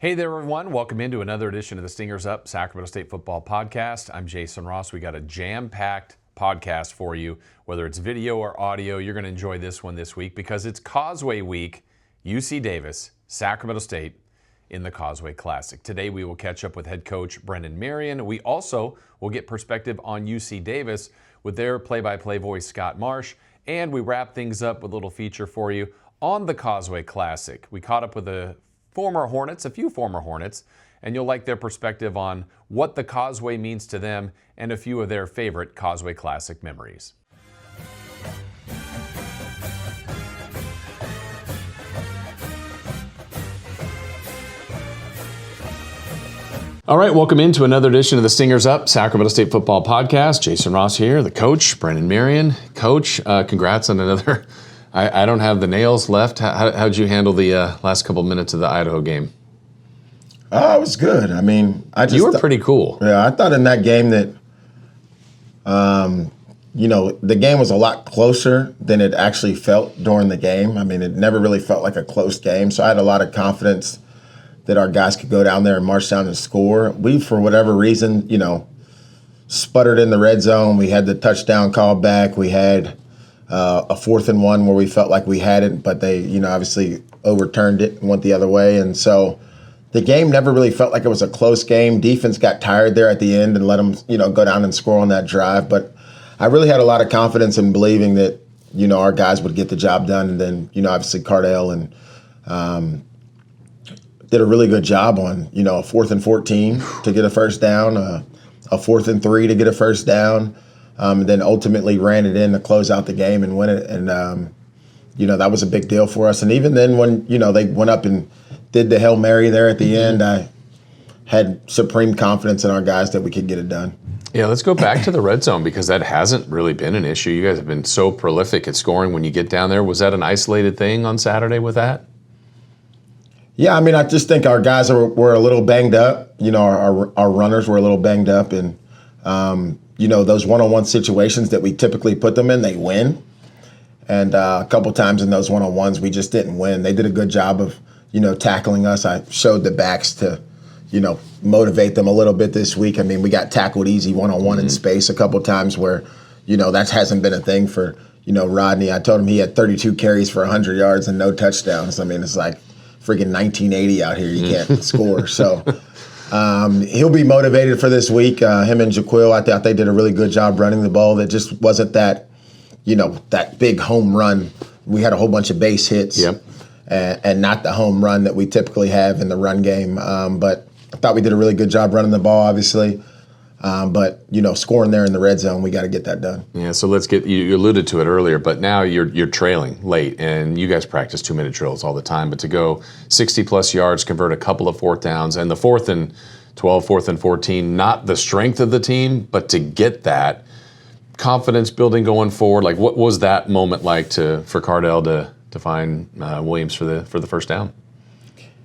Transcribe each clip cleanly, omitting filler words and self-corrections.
Hey there, everyone. Welcome into another edition of the Stingers Up Sacramento State Football Podcast. I'm Jason Ross. We got a jam-packed podcast for you. Whether it's video or audio, you're going to enjoy this one this week because it's Causeway Week, UC Davis, Sacramento State in the Causeway Classic. Today we will catch up with head coach Brennan Marion. We also will get perspective on UC Davis with their play-by-play voice, Scott Marsh. And we wrap things up with a little feature for you on the Causeway Classic. We caught up with a few former Hornets, and you'll like their perspective on what the Causeway means to them and a few of their favorite Causeway Classic memories. All right, welcome into another edition of the Stingers Up Sacramento State Football Podcast. Jason Ross here, the coach, Brennan Marion. Coach, congrats on another. I don't have the nails left. How'd you handle the last couple minutes of the Idaho game? Oh, it was good. I mean, you were pretty cool. Yeah, I thought in that game that, the game was a lot closer than it actually felt during the game. I mean, it never really felt like a close game. So I had a lot of confidence that our guys could go down there and march down and score. We, for whatever reason, sputtered in the red zone. We had the touchdown call back. We had a 4th and 1 where we felt like we had it, but they, obviously overturned it and went the other way. And so the game never really felt like it was a close game. Defense got tired there at the end and let them, go down and score on that drive. But I really had a lot of confidence in believing that, our guys would get the job done. And then, obviously Cardell and did a really good job on, a 4th and 14 to get a first down, a 4th and 3 to get a first down. And then ultimately ran it in to close out the game and win it. And, that was a big deal for us. And even then when, they went up and did the Hail Mary there at the end, I had supreme confidence in our guys that we could get it done. Yeah, let's go back to the red zone because that hasn't really been an issue. You guys have been so prolific at scoring when you get down there. Was that an isolated thing on Saturday with that? Yeah, I mean, I just think our guys were a little banged up. Our runners were a little banged up. And, those one-on-one situations that we typically put them in, they win. And a couple times in those one-on-ones, we just didn't win. They did a good job of, tackling us. I showed the backs to, motivate them a little bit this week. I mean, we got tackled easy one-on-one in space a couple times where, that hasn't been a thing for, Rodney. I told him he had 32 carries for 100 yards and no touchdowns. I mean, it's like freaking 1980 out here. You can't score. So he'll be motivated for this week. Him and Jaquil, I thought they did a really good job running the ball. That just wasn't that, that big home run. We had a whole bunch of base hits. Yep. And not the home run that we typically have in the run game. But I thought we did a really good job running the ball, obviously. But scoring there in the red zone, we got to get that done. Yeah, so let's get, you alluded to it earlier, but now you're trailing late, and you guys practice 2-minute drills all the time, but to go 60-plus yards, convert a couple of 4th downs, and the 4th and 12, 4th and 14, not the strength of the team, but to get that confidence building going forward, like what was that moment like for Cardell to find Williams for the first down?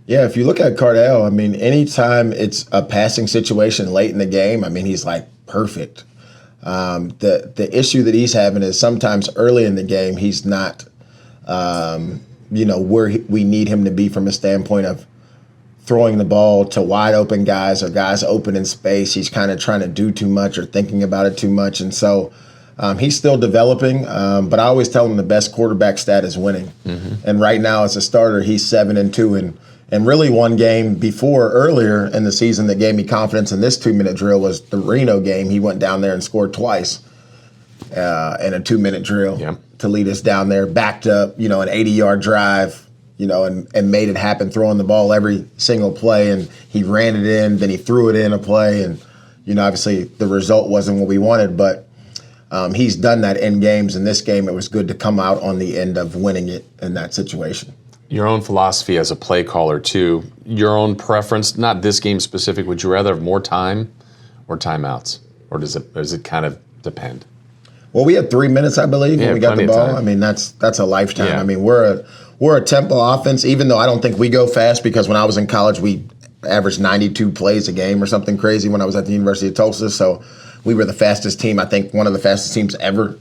Yeah, if you look at Cardell, I mean, anytime it's a passing situation late in the game, I mean, he's like perfect. The issue that he's having is sometimes early in the game, he's not, where we need him to be from a standpoint of throwing the ball to wide open guys or guys open in space. He's kind of trying to do too much or thinking about it too much. And so he's still developing, but I always tell him the best quarterback stat is winning. Mm-hmm. And right now as a starter, he's 7-2 and really one game before earlier in the season that gave me confidence in this 2-minute drill was the Reno game. He went down there and scored twice in a 2-minute drill to lead us down there, backed up, an 80-yard drive, and made it happen, throwing the ball every single play. And he ran it in, then he threw it in a play. And, obviously the result wasn't what we wanted, but he's done that in games. In this game, it was good to come out on the end of winning it in that situation. Your own philosophy as a play caller, too, your own preference, not this game specific, would you rather have more time or timeouts? Or does it kind of depend? Well, we had 3 minutes, I believe, when we got the ball. I mean, that's a lifetime. Yeah. I mean, we're a tempo offense, even though I don't think we go fast because when I was in college, we averaged 92 plays a game or something crazy when I was at the University of Tulsa. So we were the fastest team, I think one of the fastest teams ever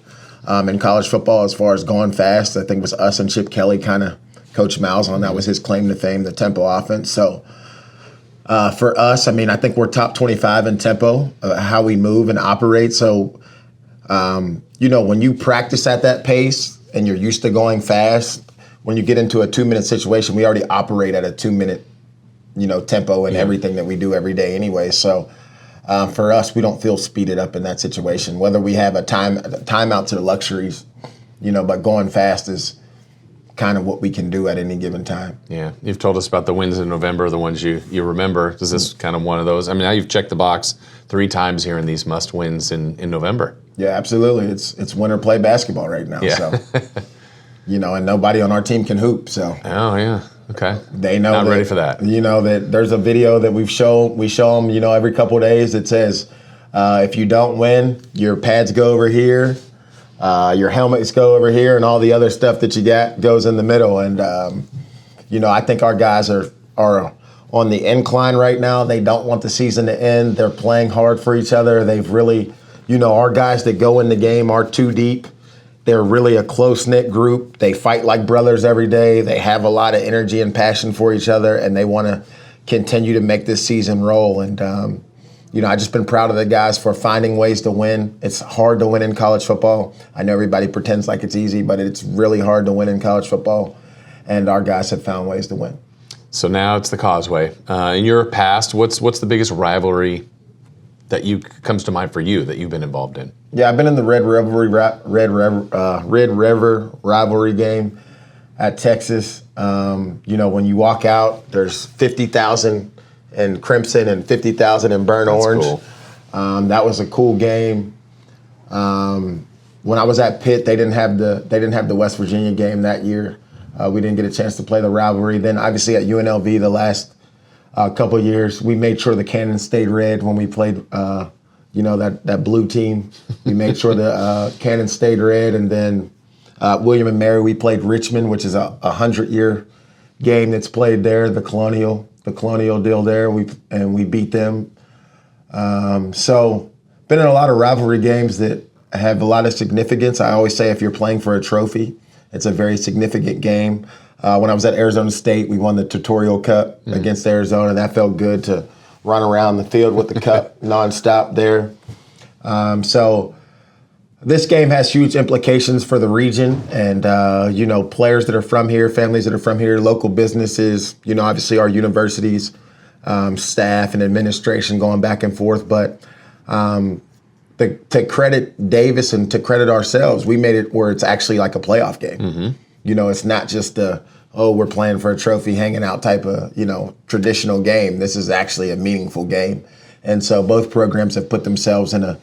in college football as far as going fast. I think it was us and Chip Kelly kind of Coach Malzahn, that was his claim to fame, the tempo offense. So For us, I mean, I think we're top 25 in tempo, how we move and operate. So, when you practice at that pace and you're used to going fast, when you get into a 2-minute situation, we already operate at a 2-minute, tempo and everything that we do every day anyway. So for us, we don't feel speeded up in that situation, whether we have a timeout to the luxuries, but going fast is kind of what we can do at any given time. Yeah. You've told us about the wins in November, the ones you remember. Is this kind of one of those? I mean, now you've checked the box 3 times here in these must wins in November. Yeah, absolutely. It's winter play basketball right now. Yeah. So, and nobody on our team can hoop. So. Oh, yeah. Okay. They know. Not ready for that. That there's a video that we show them, every couple of days that says, if you don't win, your pads go over here. Your helmets go over here, and all the other stuff that you got goes in the middle. And, I think our guys are on the incline right now. They don't want the season to end. They're playing hard for each other. They've really, our guys that go in the game are too deep. They're really a close-knit group. They fight like brothers every day. They have a lot of energy and passion for each other, and they want to continue to make this season roll. And, I've just been proud of the guys for finding ways to win. It's hard to win in college football. I know everybody pretends like it's easy, but it's really hard to win in college football, and our guys have found ways to win. So now it's the Causeway. In your past, what's the biggest rivalry that comes to mind for you that you've been involved in? Yeah, I've been in the Red River rivalry game at Texas. When you walk out, there's 50,000 in Crimson and 50,000 in burnt orange. Cool. That was a cool game. When I was at Pitt, they didn't have the West Virginia game that year. We didn't get a chance to play the rivalry. Then obviously at UNLV the last couple of years, we made sure the Cannon stayed red when we played. That blue team. We made sure the Cannon stayed red, and then William and Mary, we played Richmond, which is a 100-year game that's played there. The colonial deal there. We beat them. So been in a lot of rivalry games that have a lot of significance. I always say if you're playing for a trophy, it's a very significant game. When I was at Arizona State, we won the Tutorial Cup against Arizona. That felt good to run around the field with the cup nonstop there. So this game has huge implications for the region and, players that are from here, families that are from here, local businesses, obviously our universities, staff and administration going back and forth. But to credit Davis and to credit ourselves, we made it where it's actually like a playoff game. Mm-hmm. It's not just we're playing for a trophy, hanging out type of, traditional game. This is actually a meaningful game. And so both programs have put themselves in a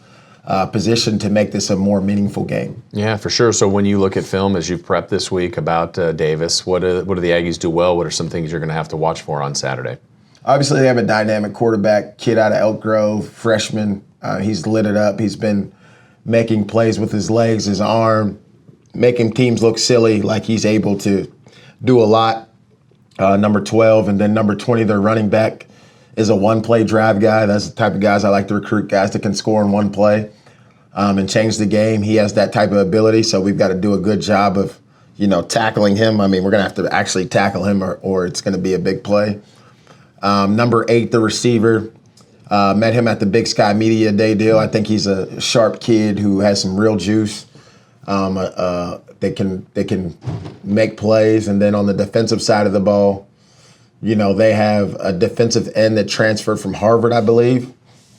position to make this a more meaningful game. Yeah, for sure. So when you look at film, as you've prepped this week about Davis, what do the Aggies do well? What are some things you're going to have to watch for on Saturday? Obviously, they have a dynamic quarterback, kid out of Elk Grove, freshman. He's lit it up. He's been making plays with his legs, his arm, making teams look silly, like he's able to do a lot. Number 12, and then number 20, their running back, is a one-play drive guy. That's the type of guys I like to recruit, guys that can score in one play and change the game. He has that type of ability, so we've got to do a good job of, tackling him. I mean, we're going to have to actually tackle him or it's going to be a big play. Number 8, the receiver, met him at the Big Sky Media Day deal. I think he's a sharp kid who has some real juice. They can make plays. And then on the defensive side of the ball, they have a defensive end that transferred from Harvard, I believe,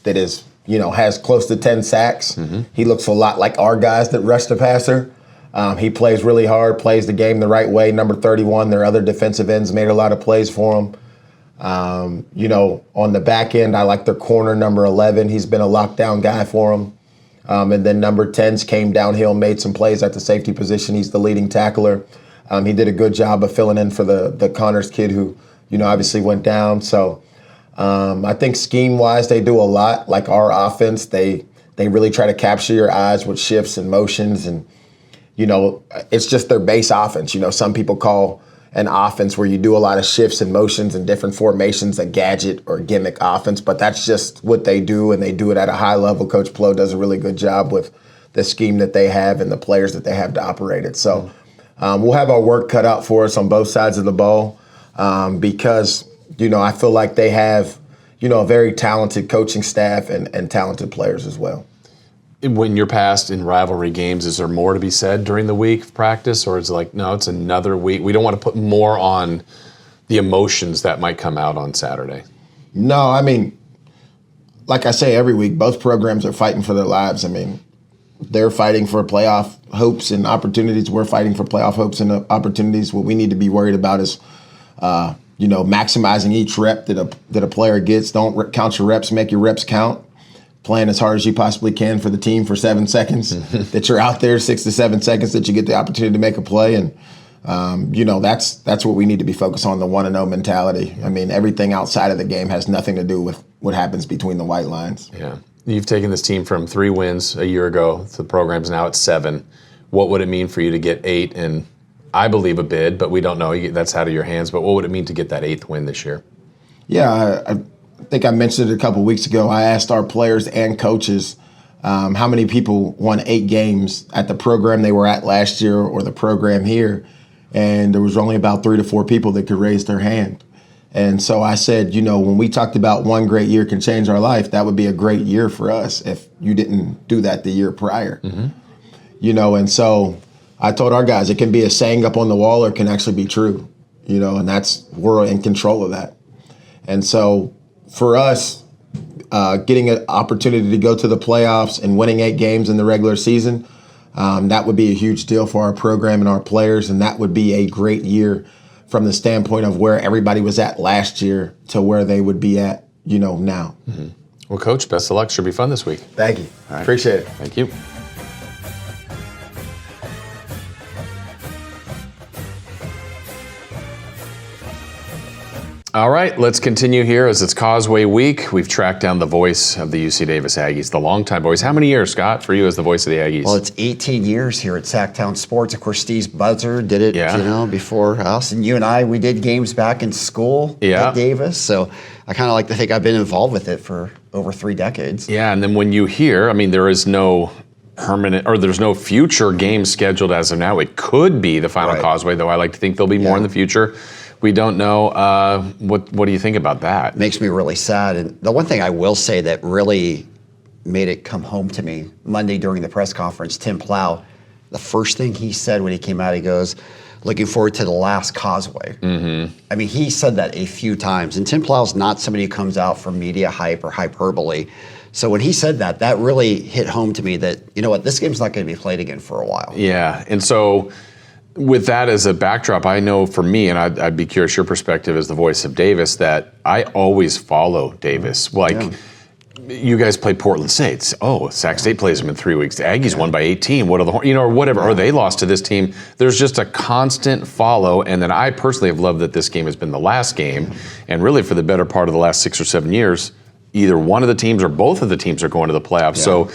that is, has close to 10 sacks. Mm-hmm. He looks a lot like our guys that rush the passer. He plays really hard, plays the game the right way. Number 31, their other defensive ends made a lot of plays for him. On the back end, I like their corner, number 11. He's been a lockdown guy for him. And then number 10's came downhill, made some plays at the safety position. He's the leading tackler. He did a good job of filling in for the Connors kid who, obviously went down. So I think scheme-wise, they do a lot. Like our offense, they really try to capture your eyes with shifts and motions. And, it's just their base offense. Some people call an offense where you do a lot of shifts and motions and different formations a gadget or gimmick offense. But that's just what they do, and they do it at a high level. Coach Plo does a really good job with the scheme that they have and the players that they have to operate it. So we'll have our work cut out for us on both sides of the ball. Because, I feel like they have a very talented coaching staff and talented players as well. When you're past in rivalry games, is there more to be said during the week of practice, or is it like, no, it's another week? We don't want to put more on the emotions that might come out on Saturday. No, I mean, like I say every week, both programs are fighting for their lives. I mean, they're fighting for playoff hopes and opportunities. We're fighting for playoff hopes and opportunities. What we need to be worried about is, maximizing each rep that a player gets. Don't count your reps, make your reps count. Playing as hard as you possibly can for the team for 7 seconds that you're out there, 6 to 7 seconds that you get the opportunity to make a play. And, that's what we need to be focused on, the 1-0 mentality. I mean, everything outside of the game has nothing to do with what happens between the white lines. Yeah. You've taken this team from 3 wins a year ago. The program's now at 7. What would it mean for you to get 8 and I believe a bid, but we don't know. That's out of your hands. But what would it mean to get that 8th win this year? Yeah, I think I mentioned it a couple of weeks ago. I asked our players and coaches how many people won 8 games at the program they were at last year or the program here, and there was only about 3 to 4 people that could raise their hand. And so I said, when we talked about one great year can change our life, that would be a great year for us if you didn't do that the year prior. And so I told our guys it can be a saying up on the wall or it can actually be true, and we're in control of that. And so for us, getting an opportunity to go to the playoffs and winning 8 games in the regular season, that would be a huge deal for our program and our players, and that would be a great year from the standpoint of where everybody was at last year to where they would be at, now. Well, Coach, best of luck. Should be fun this week. Thank you. All right. Appreciate it. Thank you. All right, let's continue here as it's Causeway Week. We've tracked down the voice of the UC Davis Aggies, the longtime voice. How many years, Scott, for you as the voice of the Aggies? Well, it's 18 years here at Sactown Sports. Of course, Steve's buzzer did it, before us. And you and I, we did games back in school at Davis. So I kind of like to think I've been involved with it for over 3 decades. Yeah, and then when you hear, there is no permanent, or there's no future game scheduled as of now. It could be the final Causeway, though I like to think there'll be more in the future. We don't know. What do you think about that? Makes me really sad. And the one thing I will say that really made it come home to me Monday during the press conference, Tim Plow, the first thing he said when he came out, he goes, looking forward to the last Causeway. He said that a few times. And Tim Plow's not somebody who comes out for media hype or hyperbole. So when he said that, that really hit home to me that, this game's not going to be played again for a while. Yeah, and so with that as a backdrop, I know for me, and I'd be curious your perspective as the voice of Davis, that I always follow Davis. You guys play Portland State. Oh, Sac State plays them in 3 weeks. The Aggies won by 18. What are the, or whatever, or they lost to this team. There's just a constant follow, and then I personally have loved that this game has been the last game, and really for the better part of the last 6 or 7 years, either one of the teams or both of the teams are going to the playoffs. So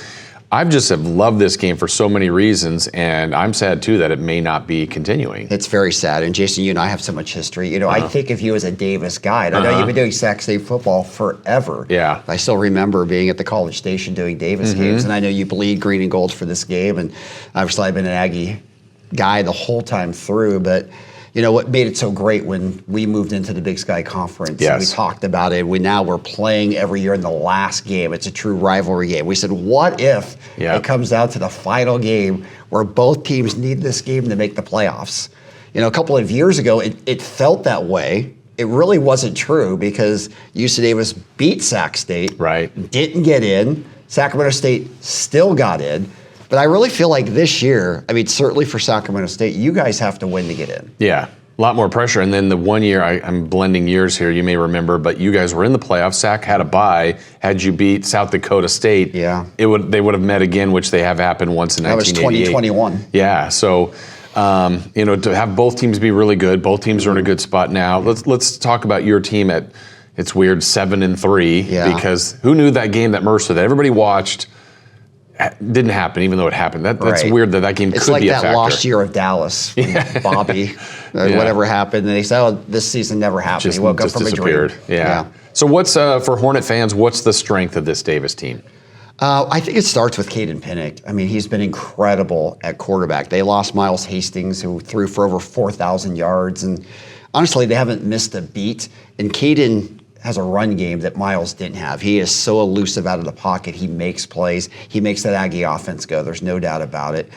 I've just have loved this game for so many reasons, and I'm sad too that it may not be continuing. It's very sad. And Jason, you and I have so much history. I think of you as a Davis guy. And I know you've been doing Sac State football forever. Yeah. I still remember being at the College Station doing Davis games, and I know you bleed green and gold for this game. And obviously, I've been an Aggie guy the whole time through, but. What made it so great when we moved into the Big Sky Conference, we talked about it. We're playing every year in the last game. It's a true rivalry game. We said, what if it comes down to the final game where both teams need this game to make the playoffs? A couple of years ago, it felt that way. It really wasn't true because UC Davis beat Sac State, didn't get in. Sacramento State still got in. But I really feel like this year, certainly for Sacramento State, you guys have to win to get in. Yeah, a lot more pressure. And then the one year, I'm blending years here, you may remember, but you guys were in the playoffs. Sac had a bye. Had you beat South Dakota State, they would have met again, which they have happened once in 1988. That was 2021. Yeah, so to have both teams be really good, both teams are in a good spot now. Let's talk about your team at, it's weird, 7-3, because who knew that game that Mercer that everybody watched didn't happen, even though it happened. That's weird that game could be a factor. It's like that lost year of Dallas, Bobby, whatever happened, and they said, "Oh, this season never happened." He woke up from disappeared. A dream. Yeah. So what's for Hornet fans? What's the strength of this Davis team? I think it starts with Caden Pinnock. He's been incredible at quarterback. They lost Miles Hastings, who threw for over 4,000 yards, and honestly, they haven't missed a beat. And Caden has a run game that Miles didn't have. He is so elusive out of the pocket. He makes plays. He makes that Aggie offense go. There's no doubt about it.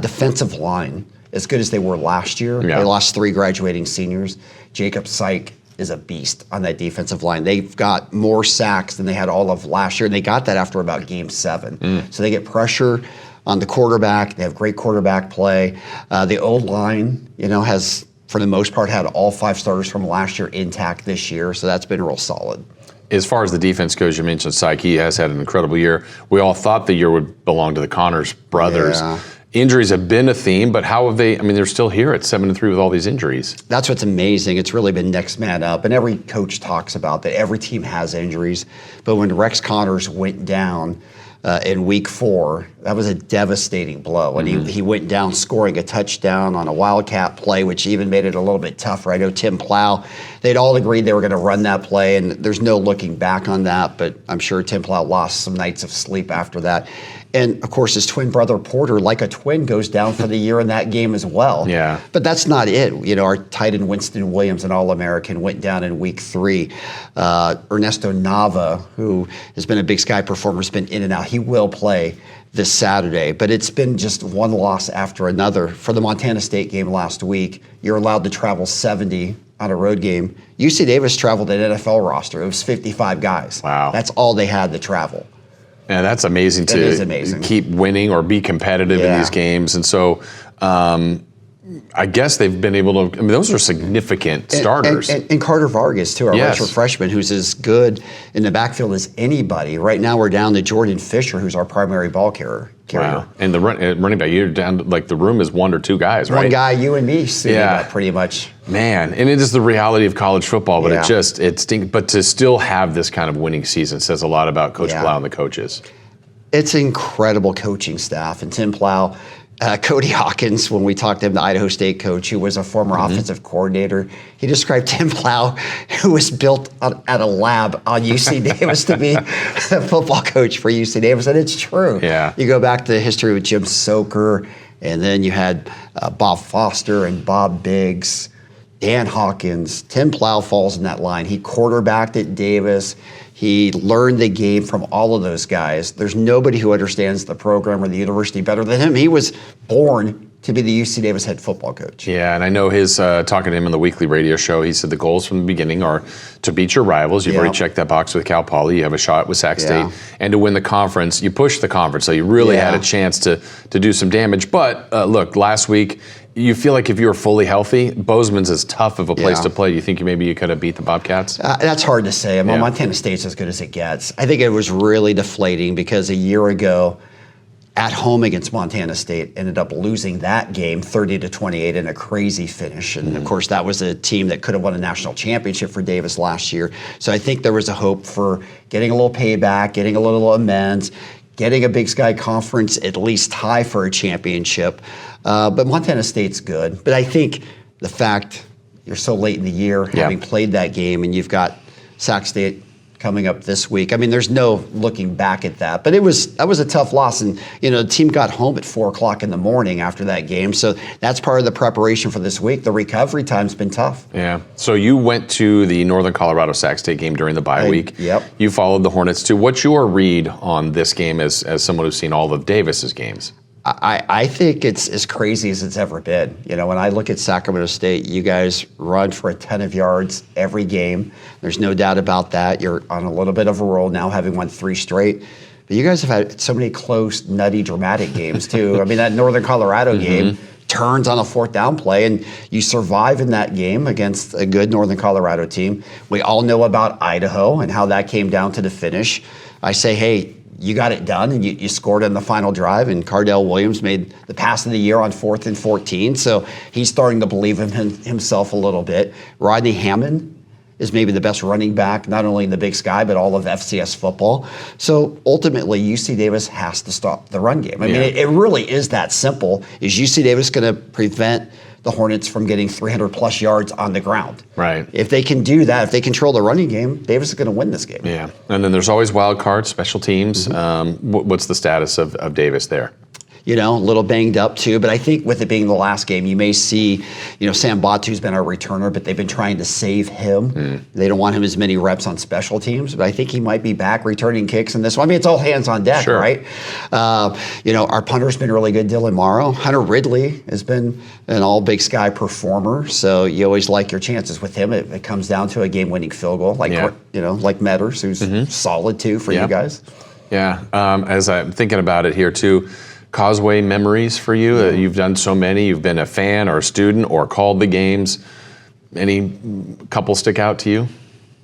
Defensive line, as good as they were last year, they lost 3 graduating seniors. Jacob Syke is a beast on that defensive line. They've got more sacks than they had all of last year, and they got that after about game 7. So they get pressure on the quarterback. They have great quarterback play. The O-line, has, for the most part, had all 5 starters from last year intact this year, so that's been real solid. As far as the defense goes, you mentioned Syke. He has had an incredible year. We all thought the year would belong to the Connors brothers. Yeah. Injuries have been a theme, but how have they? I mean, they're still here at 7-3 with all these injuries. That's what's amazing. It's really been next man up, and every coach talks about that. Every team has injuries, but when Rex Connors went down in week 4, that was a devastating blow. And he went down scoring a touchdown on a Wildcat play, which even made it a little bit tougher. I know Tim Plow, they'd all agreed they were going to run that play, and there's no looking back on that, but I'm sure Tim Plow lost some nights of sleep after that. And, of course, his twin brother Porter, like a twin, goes down for the year in that game as well. Yeah. But that's not it. Our tight end Winston Williams, an All-American, went down in week 3. Ernesto Nava, who has been a Big Sky performer, has been in and out. He will play this Saturday. But it's been just one loss after another. For the Montana State game last week, you're allowed to travel 70 on a road game. UC Davis traveled an NFL roster. It was 55 guys. Wow. That's all they had to travel. Yeah, that's amazing keep winning or be competitive in these games. And so I guess they've been able to, those are significant starters. And Carter Vargas, too, our redshirt freshman, who's as good in the backfield as anybody. Right now we're down to Jordan Fisher, who's our primary ball carrier. Wow. And the running back, you're down to, the room is 1 or 2 guys, right? One guy, you and me, suited up pretty much. Man, and it is the reality of college football, but it stinks. But to still have this kind of winning season says a lot about Coach Plow and the coaches. It's incredible coaching staff. And Tim Plow, Cody Hawkins, when we talked to him, the Idaho State coach, who was a former offensive coordinator, he described Tim Plow, who was built at a lab on UC Davis to be a football coach for UC Davis, and it's true. Yeah. You go back to the history with Jim Soker, and then you had Bob Foster and Bob Biggs, Dan Hawkins. Tim Plow falls in that line. He quarterbacked at Davis. He learned the game from all of those guys. There's nobody who understands the program or the university better than him. He was born to be the UC Davis head football coach. Yeah, and I know his, talking to him on the weekly radio show, he said the goals from the beginning are to beat your rivals. You've already checked that box with Cal Poly. You have a shot with Sac State. And to win the conference. You pushed the conference, so you really had a chance to do some damage. But look, last week, you feel like if you were fully healthy, Bozeman's as tough of a place to play. You think maybe you could have beat the Bobcats? That's hard to say. Montana State's as good as it gets. I think it was really deflating because a year ago, at home against Montana State, ended up losing that game 30-28 in a crazy finish. And of course, that was a team that could have won a national championship for Davis last year. So I think there was a hope for getting a little payback, getting a little amends, getting a Big Sky Conference at least tie for a championship. But Montana State's good. But I think the fact you're so late in the year, having played that game, and you've got Sac State coming up this week. There's no looking back at that. But that was a tough loss. And, the team got home at 4 o'clock in the morning after that game. So that's part of the preparation for this week. The recovery time's been tough. Yeah. So you went to the Northern Colorado Sac State game during the bye week. Yep. You followed the Hornets too. What's your read on this game as someone who's seen all of Davis's games? I think it's as crazy as it's ever been. When I look at Sacramento State, you guys run for a ton of yards every game. There's no doubt about that. You're on a little bit of a roll now, having won 3 straight. But you guys have had so many close, nutty, dramatic games, too. That Northern Colorado game turns on a 4th down play, and you survive in that game against a good Northern Colorado team. We all know about Idaho and how that came down to the finish. I say, hey, you got it done, and you scored on the final drive, and Cardell Williams made the pass of the year on 4th and 14, so he's starting to believe in himself a little bit. Rodney Hammond is maybe the best running back, not only in the Big Sky, but all of FCS football. So ultimately, UC Davis has to stop the run game. It really is that simple. Is UC Davis going to prevent the Hornets from getting 300-plus yards on the ground? Right. If they can do that, if they control the running game, Davis is going to win this game. Yeah. And then there's always wild cards, special teams. What's the status of Davis there? a little banged up too. But I think with it being the last game, you may see, Sam Batu's been our returner, but they've been trying to save him. They don't want him as many reps on special teams, but I think he might be back returning kicks in this one. I mean, it's all hands on deck, right? Our punter's been really good, Dylan Morrow. Hunter Ridley has been an all Big Sky performer, so you always like your chances with him. It comes down to a game-winning field goal, like Metters, who's solid too for you guys. Yeah, as I'm thinking about it here too, Causeway memories for you. You've done so many. You've been a fan or a student or called the games. Any couple stick out to you?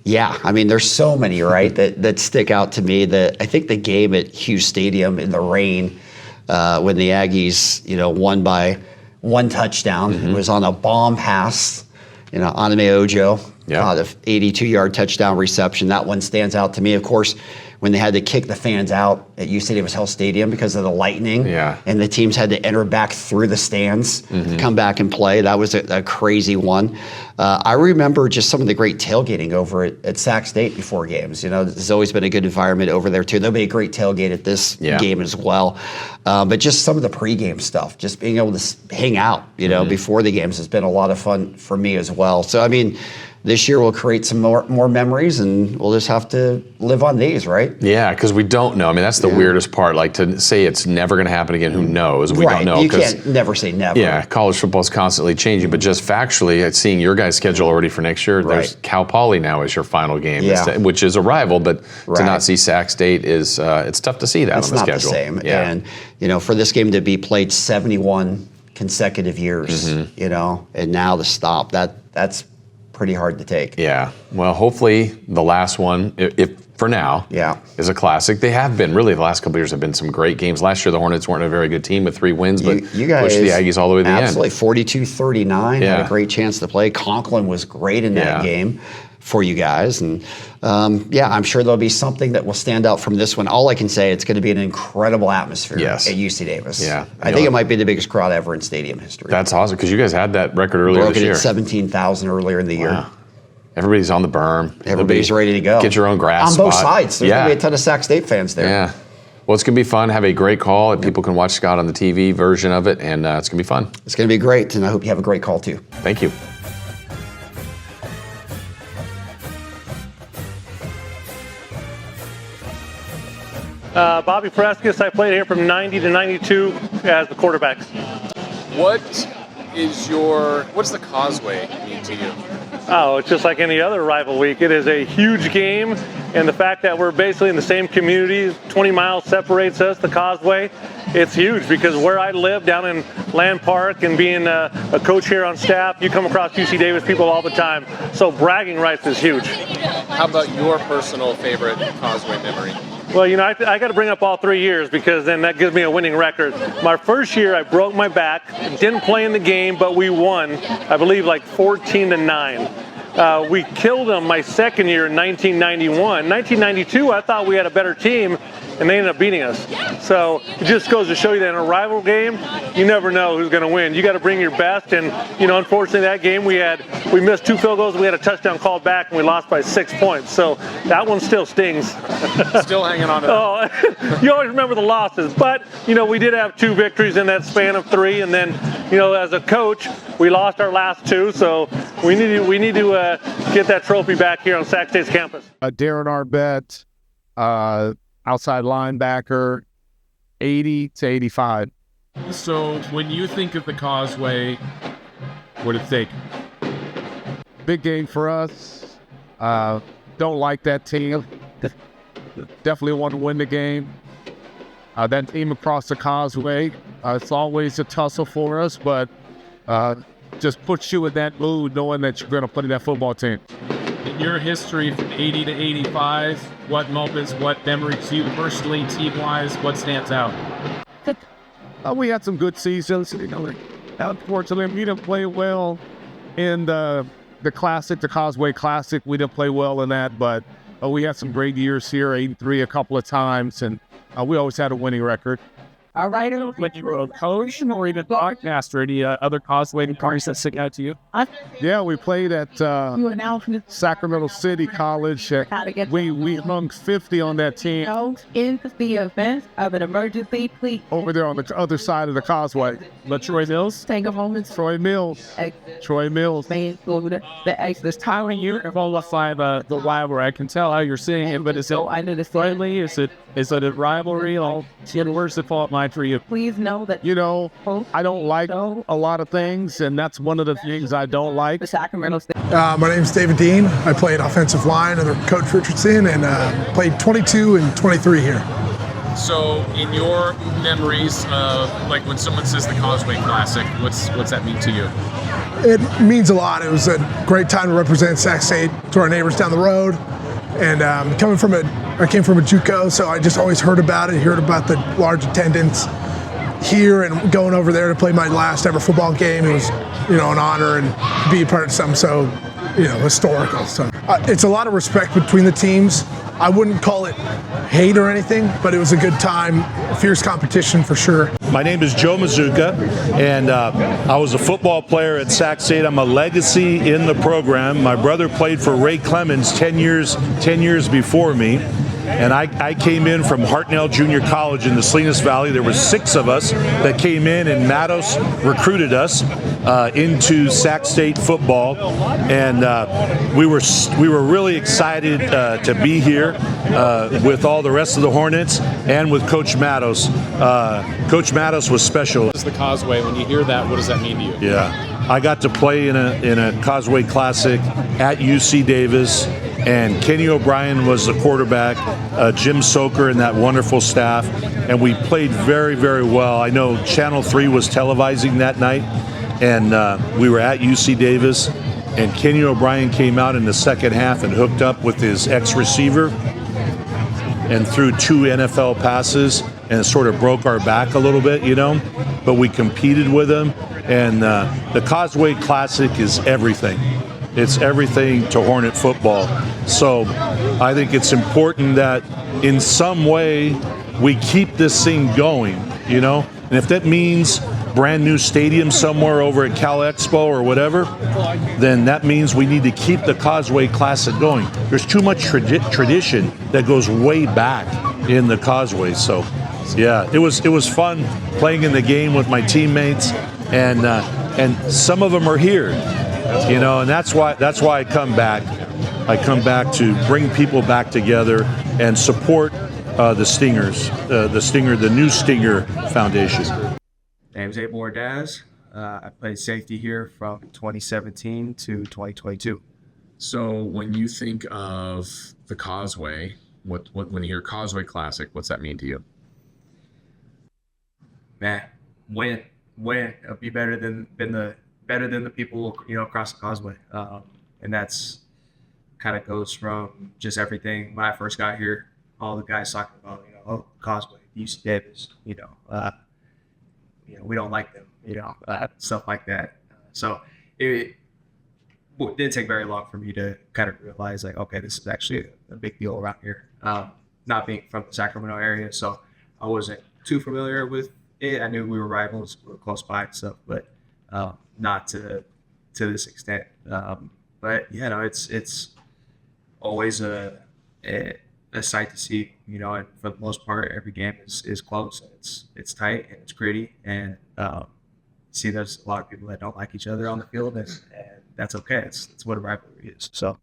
Yeah, I mean, there's so many, right, that stick out to me. I think the game at Hughes Stadium in the rain when the Aggies, won by 1 touchdown. It was on a bomb pass, Anime Ojo, the 82-yard touchdown reception. That one stands out to me. Of course, when they had to kick the fans out at UC Davis Health Stadium because of the lightning, and the teams had to enter back through the stands to come back and play. That was a crazy one. I remember just some of the great tailgating over at Sac State before games. There's always been a good environment over there too. There'll be a great tailgate at this game as well. But just some of the pregame stuff, just being able to hang out, before the games has been a lot of fun for me as well. So, I mean, this year we'll create some more memories, and we'll just have to live on these, right? Yeah, because we don't know. I mean, that's the weirdest part. Like, to say it's never going to happen again, who knows? We don't know. You can't never say never. Yeah, college football is constantly changing, but just factually, seeing your guys' schedule already for next year, there's Cal Poly now as your final game, which is a rival, but to not see Sac State is it's tough to see that on the schedule. It's not the same. And, for this game to be played 71 consecutive years, and now to stop, that's pretty hard to take. Yeah. Well, hopefully the last one, if for now, is a classic. They have been, really, the last couple of years have been some great games. Last year, the Hornets weren't a very good team with 3 wins, but you guys pushed the Aggies all the way to the end. Absolutely. 42-39, had a great chance to play. Conklin was great in that game for you guys. And, I'm sure there'll be something that will stand out from this one. All I can say, it's going to be an incredible atmosphere at UC Davis. Yeah. I think it might be the biggest crowd ever in stadium history. That's awesome, because you guys had that record earlier this year. Broke it at 17,000 earlier in the year. Everybody's on the berm. Everybody's ready to go. Get your own grass spot. On both spot. sides. There's going to be a ton of Sac State fans there. Yeah. Well, it's going to be fun. Have a great call. People can watch Scott on the TV version of it, and it's going to be fun. It's going to be great, and I hope you have a great call, too. Thank you. Bobby Preskis, I played here from 90 to 92 as the quarterback. What's the Causeway mean to you? Oh, it's just like any other rival week. It is a huge game, and the fact that we're basically in the same community, 20 miles separates us, the Causeway, it's huge because where I live down in Land Park and being a coach here on staff, you come across UC Davis people all the time. So bragging rights is huge. How about your personal favorite Causeway memory? Well, I got to bring up all 3 years because then that gives me a winning record. My first year, I broke my back, didn't play in the game, but we won, I believe, like 14-9. We killed them my second year in 1991. 1992, I thought we had a better team, and they ended up beating us. So it just goes to show you that in a rival game, you never know who's going to win. You got to bring your best, and unfortunately that game we missed 2 field goals, we had a touchdown called back, and we lost by 6 points. So that one still stings. Still hanging on to that. Oh, you always remember the losses, but we did have 2 victories in that span of 3, and then as a coach, we lost our last 2, so we need to get that trophy back here on Sac State's campus. Darren Arbett, outside linebacker, 80 to 85. So when you think of the Causeway, what do you think? Big game for us. Don't like that team. Definitely want to win the game. That team across the Causeway, it's always a tussle for us, but just puts you in that mood knowing that you're going to play that football team. In your history from 80 to 85, what moments, what memories, you personally, team-wise, what stands out? We had some good seasons. Unfortunately, we didn't play well in the Classic, the Causeway Classic. We didn't play well in that, but we had some great years here, 83 a couple of times, and we always had a winning record. All right, when you were a coach or even broadcaster, any other Causeway parties that stick out to you? Yeah, we played at Sacramento City College. We hung 50 on that team In the event of an emergency, please over there on the other side of the causeway. Troy Mills? take a moment to Troy Mills. Troy Mills. the exit. How are you qualify the rivalry? I can tell how you're seeing it, but is it friendly? Is it a rivalry? Where's the fault line for you? Please know that You know, I don't like a lot of things, and that's one of the things I don't like. the Sacramento State. My name's David Dean. I played offensive line under Coach Richardson and played 22 and 23 here. So, in your memories, like when someone says the Causeway Classic, what's that mean to you? It means a lot. It was a great time to represent Sac State to our neighbors down the road. And I came from a JUCO, so I just always heard about it, heard about the large attendance here, and going over there to play my last ever football game. It was, an honor and to be a part of something so, historical. So it's a lot of respect between the teams. I wouldn't call it hate or anything, but it was a good time, fierce competition for sure. My name is Joe Mazuka, and I was a football player at Sac State. I'm a legacy in the program. My brother played for Ray Clemens 10 years before me. And I came in from Hartnell Junior College in the Salinas Valley. There were 6 of us that came in, and Matos recruited us into Sac State football. And we were really excited to be here with all the rest of the Hornets and with Coach Matos. Coach Matos was special. It's the Causeway. When you hear that, what does that mean to you? Yeah, I got to play in a Causeway Classic at UC Davis. And Kenny O'Brien was the quarterback, Jim Soker and that wonderful staff, and we played very, very well. I know Channel 3 was televising that night, and we were at UC Davis, and Kenny O'Brien came out in the second half and hooked up with his ex-receiver and threw 2 NFL passes, and it sort of broke our back a little bit, but we competed with him, and the Causeway Classic is everything. It's everything to Hornet football. So I think it's important that in some way we keep this thing going, And if that means brand new stadium somewhere over at Cal Expo or whatever, then that means we need to keep the Causeway Classic going. There's too much tradition that goes way back in the Causeway. So yeah, it was fun playing in the game with my teammates, and some of them are here. And that's why I come back. I come back to bring people back together and support the Stingers, the new Stinger Foundation. Name's Abel Ordaz. I played safety here from 2017 to 2022. So when you think of the Causeway, when you hear Causeway Classic, what's that mean to you? Man, win. It'll be better than the people across the Causeway, and that's kind of goes from just everything. When I first got here, all the guys talking about Causeway, UC Davis, we don't like them, stuff like that. So it didn't take very long for me to kind of realize okay, this is actually a big deal around here. Not being from the Sacramento area, so I wasn't too familiar with it. I knew we were rivals, we were close by and stuff, but not to this extent. But it's always a sight to see, and for the most part, every game is close. It's tight and it's gritty, and see there's a lot of people that don't like each other on the field, and that's okay. It's what a rivalry is. So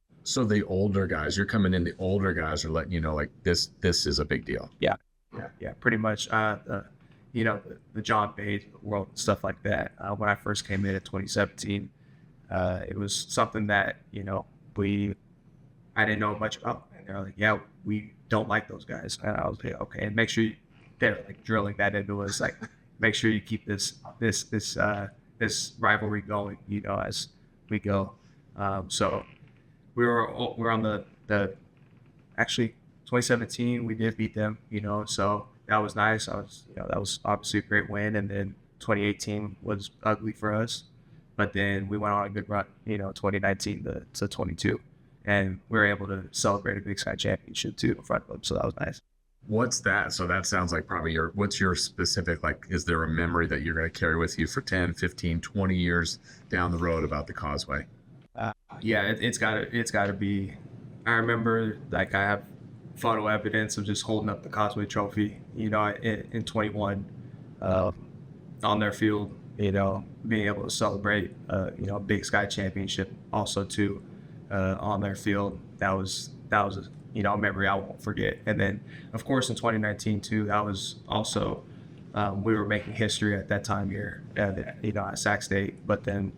the older guys, you're coming in, the older guys are letting you know, this is a big deal. Yeah, pretty much. The John Bays of the world and stuff like that. When I first came in 2017, it was something that I didn't know much about, and they're like, "Yeah, we don't like those guys." And I was like, "Okay," and make sure they're drilling that into us, make sure you keep this rivalry going, as we go. So we're on the actually 2017 we did beat them, so. That was nice. That was obviously a great win. And then 2018 was ugly for us, but then we went on a good run, 2019 to 22, and we were able to celebrate a Big Sky championship too in front of them. So that was nice. What's that? So that sounds like probably what's your specific, like, is there a memory that you're going to carry with you for 10, 15, 20 years down the road about the Causeway? Yeah, it's gotta be. I remember, like, I have photo evidence of just holding up the Causeway trophy, in 21, on their field, being able to celebrate, a Big Sky championship also too, on their field. That was a memory I won't forget. And then, of course, in 2019 too, that was also, we were making history at that time here, at Sac State. But then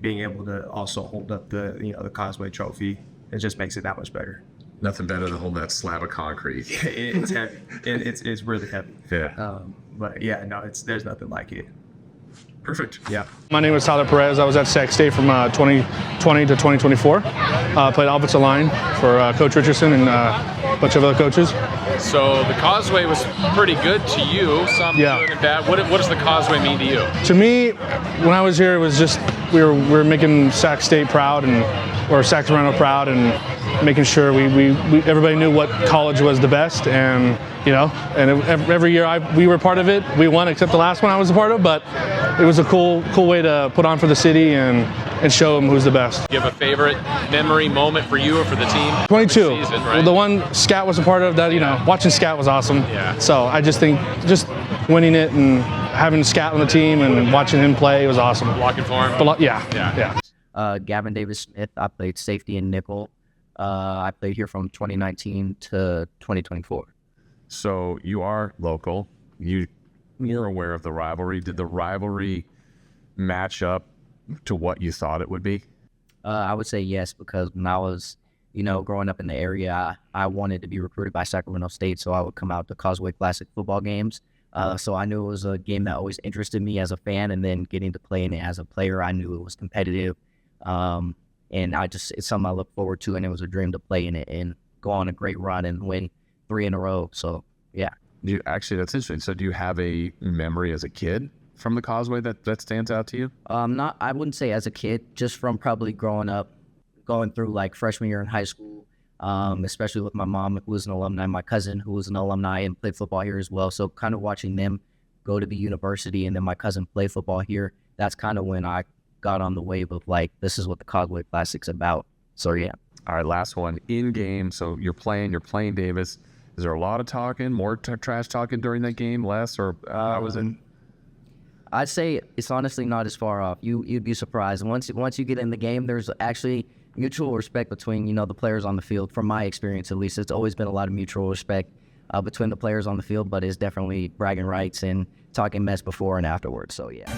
being able to also hold up the Causeway trophy, it just makes it that much better. Nothing better than holding that slab of concrete. It's heavy. It's really heavy. Yeah. But yeah, no, there's nothing like it. Perfect. Yeah. My name is Tyler Perez. I was at Sac State from 2020 to 2024. Played offensive line for Coach Richardson and a bunch of other coaches. So the Causeway was pretty good to you, some good and bad. What does the Causeway mean to you? To me, when I was here, it was just we were making Sac State proud or Sacramento proud, and making sure we everybody knew what college was the best, and every year we were part of it. We won, except the last one I was a part of, but it was a cool way to put on for the city and show them who's the best. Do you have a favorite memory moment for you or for the team? 22. Season, right? Well, the one Scat was a part of, that watching Scat was awesome. Yeah. So I just think just winning it and having Scat on the team and watching him play was awesome. Blocking for him. But, yeah. Gavin Davis Smith. I played safety and nickel. I played here from 2019 to 2024. So you are local. You're aware of the rivalry. Did the rivalry match up to what you thought it would be? I would say yes, because when I was, growing up in the area, I wanted to be recruited by Sacramento State, so I would come out to Causeway Classic football games. So I knew it was a game that always interested me as a fan, and then getting to play in it as a player, I knew it was competitive. And it's something I look forward to, and it was a dream to play in it and go on a great run and win 3 in a row. So, yeah. Actually, that's interesting. So do you have a memory as a kid from the Causeway that stands out to you? I wouldn't say as a kid, just from probably growing up, going through like freshman year in high school, especially with my mom, who was an alumni, my cousin, who was an alumni and played football here as well. So kind of watching them go to the university and then my cousin play football here, that's kind of when I got on the wave of like, this is what the Causeway Classic's about. So, yeah. All right, last one. In game, so you're playing Davis. Is there a lot of talking, more trash talking during that game, less, or how was it? I'd say it's honestly not as far off. You'd be surprised. Once you get in the game, there's actually mutual respect between, the players on the field. From my experience, at least, it's always been a lot of mutual respect between the players on the field, but it's definitely bragging rights and talking mess before and afterwards. So, yeah.